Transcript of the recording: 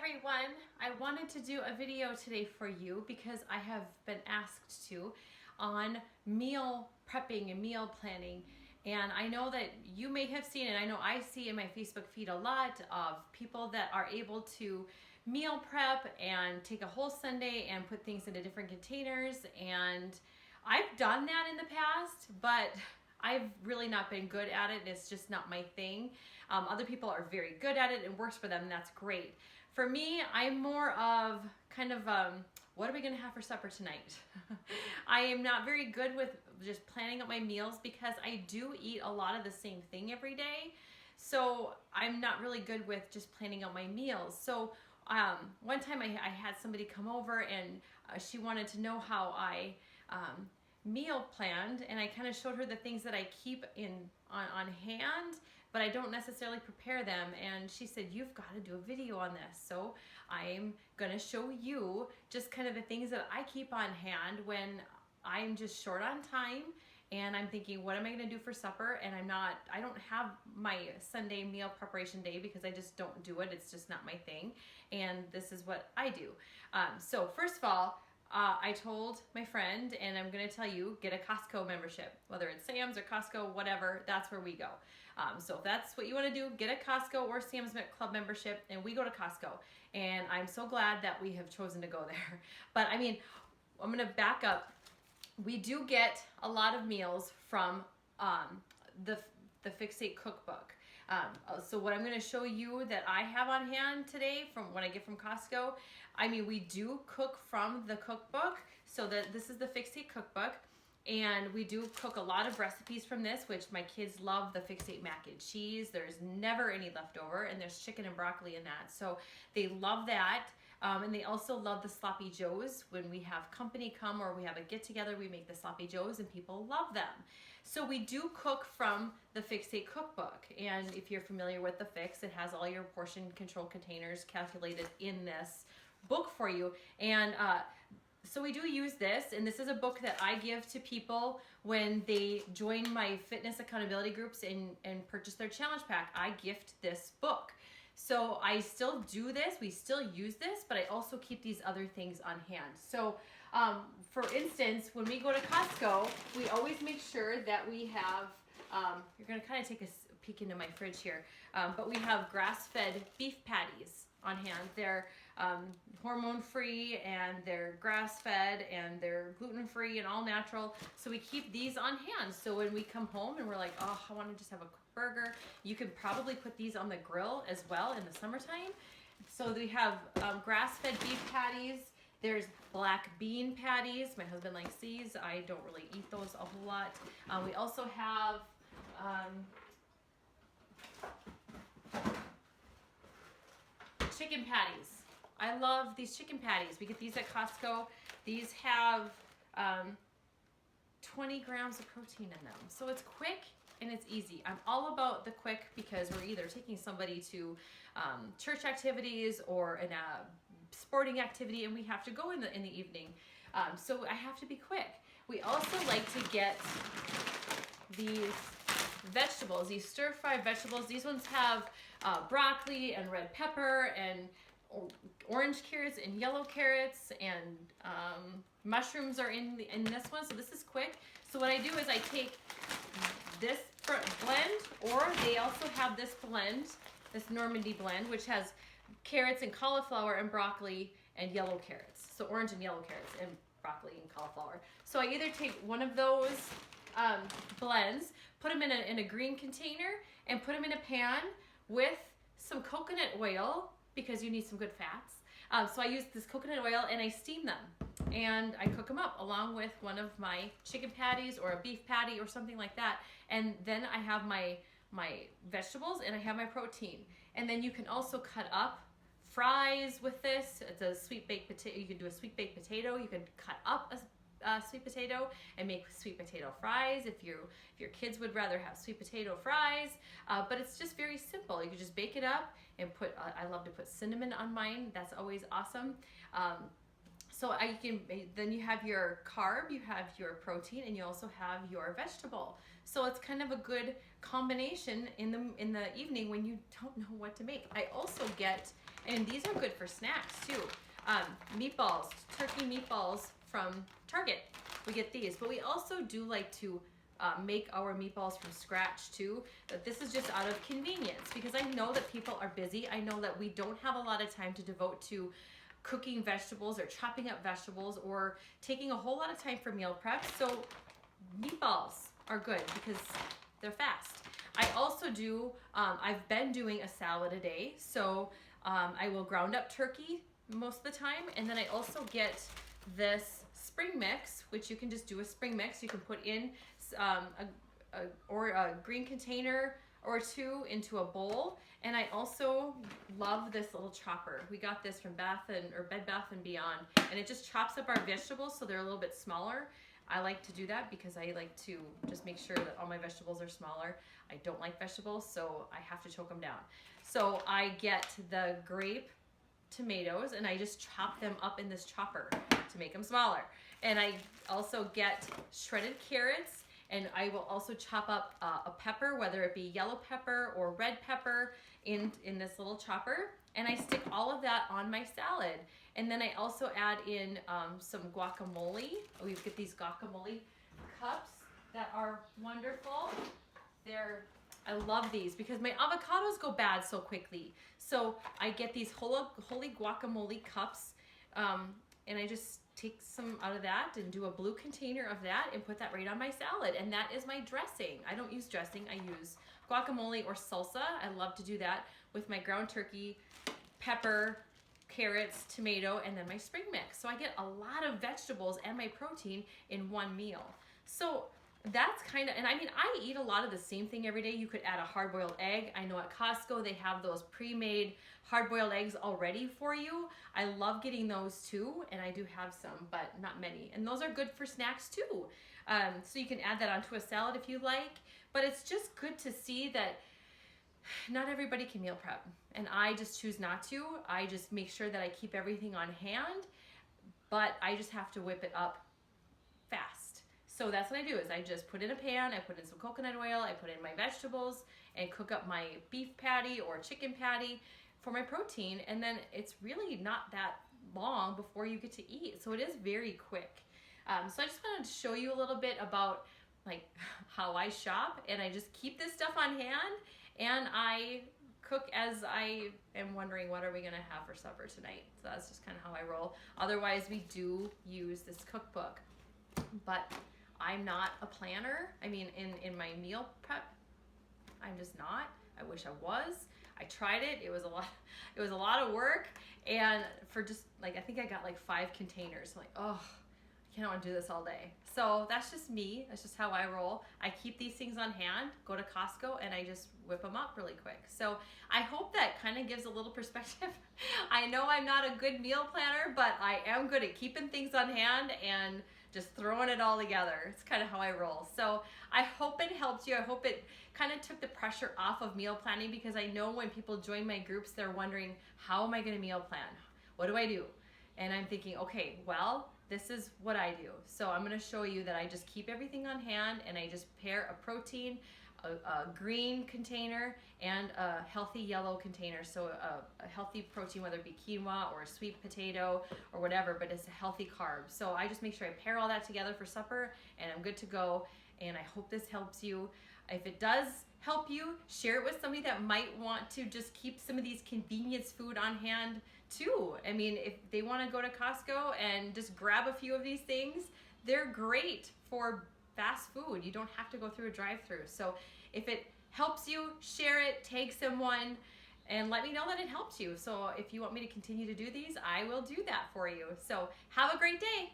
everyone. I wanted to do a video today for you because I have been asked to on meal prepping and meal planning. And I know that you may have seen, and I know I see in my Facebook feed a lot of people that are able to meal prep and take a whole Sunday and put things into different containers. And I've done that in the past, but I've really not been good at it. It's just not my thing. Other people are very good at it and works for them, and that's great. For me, I'm more of kind of, what are we gonna have for supper tonight? I am not very good with just planning out my meals because I do eat a lot of the same thing every day. So I'm not really good with just planning out my meals. So one time I had somebody come over and she wanted to know how I meal planned, and I kind of showed her the things that I keep on hand, but I don't necessarily prepare them. And she said, you've got to do a video on this. So I'm gonna show you just kind of the things that I keep on hand when I'm just short on time and I'm thinking, what am I gonna do for supper? And I don't have my Sunday meal preparation day because I just don't do it. It's just not my thing. And this is what I do. So first of all, I told my friend, and I'm going to tell you, get a Costco membership. Whether it's Sam's or Costco, whatever, that's where we go. So if that's what you want to do, get a Costco or Sam's Club membership, and we go to Costco. And I'm so glad that we have chosen to go there. But I mean, I'm going to back up. We do get a lot of meals from the Fixate cookbook. So what I'm going to show you that I have on hand today from what I get from Costco, I mean, we do cook from the cookbook, so that this is the Fixate cookbook, and we do cook a lot of recipes from this, which my kids love the Fixate mac and cheese. There's never any leftover, and there's chicken and broccoli in that, so they love that. And they also love the sloppy joes. When we have company come or we have a get together, we make the sloppy joes and people love them. So we do cook from the Fixate cookbook. And if you're familiar with the Fix, it has all your portion control containers calculated in this book for you. And so we do use this, and this is a book that I give to people when they join my fitness accountability groups and purchase their challenge pack. I gift this book. So I still do this, we still use this, but I also keep these other things on hand. So for instance, when we go to Costco, we always make sure that we have, you're gonna kind of take a peek into my fridge here, but we have grass-fed beef patties on hand. They're hormone-free, and they're grass-fed, and they're gluten-free and all natural. So we keep these on hand. So when we come home and we're like, oh, I want to just have a quick burger, you can probably put these on the grill as well in the summertime. So we have grass-fed beef patties. There's black bean patties. My husband likes these. I don't really eat those a whole lot. We also have chicken patties. I love these chicken patties. We get these at Costco. These have 20 grams of protein in them. So it's quick and it's easy. I'm all about the quick because we're either taking somebody to church activities or in a sporting activity, and we have to go in the evening. So I have to be quick. We also like to get these vegetables, these stir-fried vegetables. These ones have broccoli and red pepper and orange carrots and yellow carrots, and mushrooms are in this one, so this is quick. So what I do is I take this blend, or they also have this blend, this Normandy blend, which has carrots and cauliflower and broccoli and yellow carrots. So orange and yellow carrots and broccoli and cauliflower. So I either take one of those blends, put them in a green container, and put them in a pan with some coconut oil, because you need some good fats. So I use this coconut oil and I steam them, and I cook them up along with one of my chicken patties or a beef patty or something like that. And then I have my vegetables and I have my protein. And then you can also cut up fries with this. It's a sweet baked potato. You can do a sweet baked potato. You can cut up a sweet potato and make sweet potato fries if your kids would rather have sweet potato fries. But it's just very simple. You can just bake it up and put, I love to put cinnamon on mine. That's always awesome. So then you have your carb, you have your protein, and you also have your vegetable. So it's kind of a good combination in the evening when you don't know what to make. I also get And these are good for snacks too. Meatballs, turkey meatballs from Target. We get these, but we also do like to make our meatballs from scratch too. But this is just out of convenience because I know that people are busy. I know that we don't have a lot of time to devote to cooking vegetables or chopping up vegetables or taking a whole lot of time for meal prep. So meatballs are good because they're fast. I also do, I've been doing a salad a day. So I will ground up turkey most of the time. And then I also get this spring mix, which you can just do a spring mix. You can put in a green container or two into a bowl. And I also love this little chopper. We got this from Bed Bath & Beyond, and it just chops up our vegetables so they're a little bit smaller. I like to do that because I like to just make sure that all my vegetables are smaller. I don't like vegetables, so I have to choke them down. So I get the grape tomatoes and I just chop them up in this chopper to make them smaller. And I also get shredded carrots, and I will also chop up a pepper, whether it be yellow pepper or red pepper in this little chopper. And I stick all of that on my salad. And then I also add in some guacamole. We get these guacamole cups that are wonderful. I love these because my avocados go bad so quickly. So I get these holy guacamole cups, and I just take some out of that and do a blue container of that and put that right on my salad. And that is my dressing. I don't use dressing. I use guacamole or salsa. I love to do that with my ground turkey, pepper, carrots, tomato, and then my spring mix. So I get a lot of vegetables and my protein in one meal. So that's kind of, and I mean, I eat a lot of the same thing every day. You could add a hard-boiled egg. I know at Costco they have those pre-made hard-boiled eggs already for you. I love getting those too, and I do have some, but not many. And those are good for snacks too. So you can add that onto a salad if you like, but it's just good to see that not everybody can meal prep, and I just choose not to. I just make sure that I keep everything on hand, but I just have to whip it up fast. So that's what I do is I just put in a pan, I put in some coconut oil, I put in my vegetables and cook up my beef patty or chicken patty for my protein, and then it's really not that long before you get to eat. So it is very quick. So I just wanted to show you a little bit about like how I shop, and I just keep this stuff on hand, and I cook as I am wondering what are we gonna have for supper tonight. So that's just kind of how I roll. Otherwise, we do use this cookbook, but I'm not a planner. I mean, in my meal prep, I'm just not. I wish I was. I tried it. It was a lot of work, and for just like, I think I got like 5 containers. I'm like, oh, I can't want to do this all day. So that's just me. That's just how I roll. I keep these things on hand, go to Costco, and I just whip them up really quick. So I hope that kind of gives a little perspective. I know I'm not a good meal planner, but I am good at keeping things on hand and just throwing it all together. It's kind of how I roll. So I hope it helped you. I hope it kind of took the pressure off of meal planning, because I know when people join my groups, they're wondering, how am I going to meal plan? What do I do? And I'm thinking, okay, well, this is what I do. So I'm going to show you that I just keep everything on hand, and I just pair a protein, a green container, and a healthy yellow container. So a healthy protein, whether it be quinoa or a sweet potato or whatever, but it's a healthy carb. So I just make sure I pair all that together for supper, and I'm good to go. And I hope this helps you. If it does help you, share it with somebody that might want to just keep some of these convenience food on hand too. I mean, if they want to go to Costco and just grab a few of these things, they're great for fast food. You don't have to go through a drive-through. So if it helps you, share it, tag someone, and let me know that it helps you. So if you want me to continue to do these, I will do that for you. So have a great day.